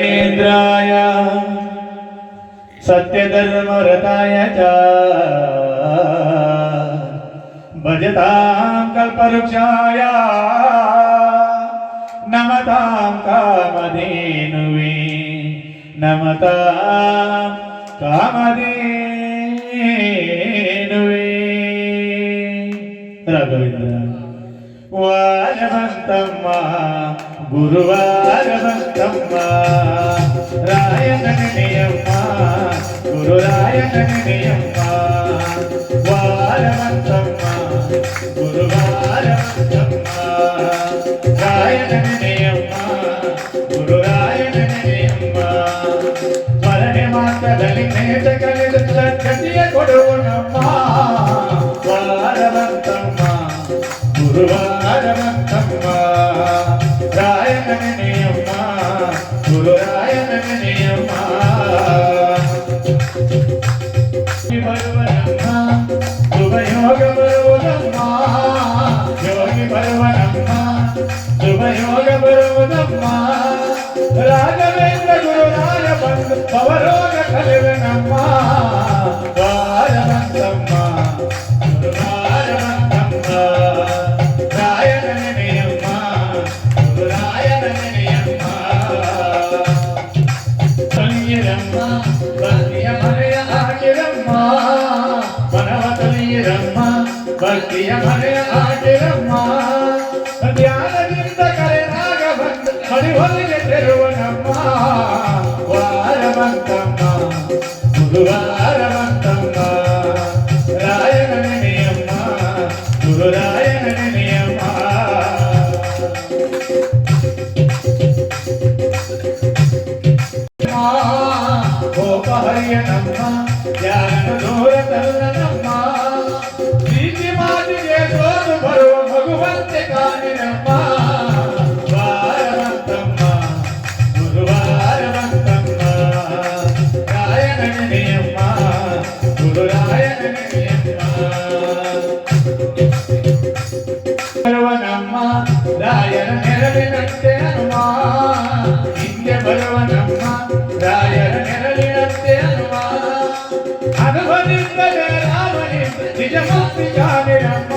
इंद्राय सत्यधर्मरताय च भजतां कल्पवृक्षाय नमतां कामधेनुवे नमतां कामधेनुवे राघवेंद्र वारवंतम्म गुरुवारवंतम्म रायननियम्म गुरुरायननियम्म वारवंतम्म गुरुवारवंतम्म रायननियम्म गुरुरायननियम्म ಸ್ಮರಣೆ ಮಾತ್ರದಲ್ಲಿ ನೇತ ಕಲಿದ ಸದ್ಗತಿಯ ಕೊಡುವನಮ್ಮ ವಾರವಂತಮ್ಮ ಗುರುವಾರವಂತಮ್ಮ ರಾಯನನೆಯಮ್ಮ ಗುರುರಾಯನನೆಯಮ್ಮ ಬರುವನಮ್ಮ ಶುಭಯೋಗ ಬರುವುದಮ್ಮ ಯೋಗಿ ಬರುವನಮ್ಮ ಶುಭಯೋಗ ಬರುವುದಮ್ಮ ರಾಘವೇಂದ್ರ ಗುರುರಾಯ ಬಂದು ಪವರೋಗ ಕಲಿವೆನಮ್ಮ ವಾರವಂತಮ್ಮ ಗುರುವಾರವಂತಮ್ಮ ರಾಯನನೆಯಮ್ಮ ಗುರುರಾಯನನೆಯಮ್ಮ ತೊಲಿಯಿರಮ್ಮ ಭಕ್ತಿಯ ಮನೆಯ ಹಾಕಿರಮ್ಮ ಮನವ ತೊಲಿಯಿರಮ್ಮ ಭಕ್ತಿಯ ಮನೆಯ ಹಾಕಿರಮ್ಮ ಧ್ಯಾನದಿಂದ ಕರೆನಾಗ ಬಂದು ಮಡಿವಲಿಗೆ ತೆರುವನಮ್ಮ ವಾರವಂತಮ್ಮ ಗುರುವಾರವಂತಮ್ಮ ರಾಯನನೆಯಮ್ಮ ಗುರುರಾಯನನೆಯಮ್ಮ ಗೋಪಹರಿಯನಮ್ಮ ಧ್ಯಾನ ದೂರ ತಲ್ಲನಮ್ಮ ಪ್ರೀತಿ ಮಾತಿಗೆ ಸೋದು ಬರುವ ಮಗುವಂತೆ ಕಾಣಿನಮ್ಮ ವಾರವಂತಮ್ಮ ಗುರುವಾರವಂತಮ್ಮ ರಾಯನನೆಯಮ್ಮ ಗುರುರಾಯನನೆಯಮ್ಮ ಬರುವನಮ್ಮ ರಾಯನ ನೆರಳಿನಂತೆ ಹನುಮ ಹಿಂದೆ ಬರುವನಮ್ಮ ರಾಯನ ನೆರಳಿನಂತೆ ಹನುಮ ಅನುಭವಿಸಿದ ರಾಮನಿಂದ ನಿಜ ಮುಕ್ತಿ ಕಾಣಿರಮ್ಮ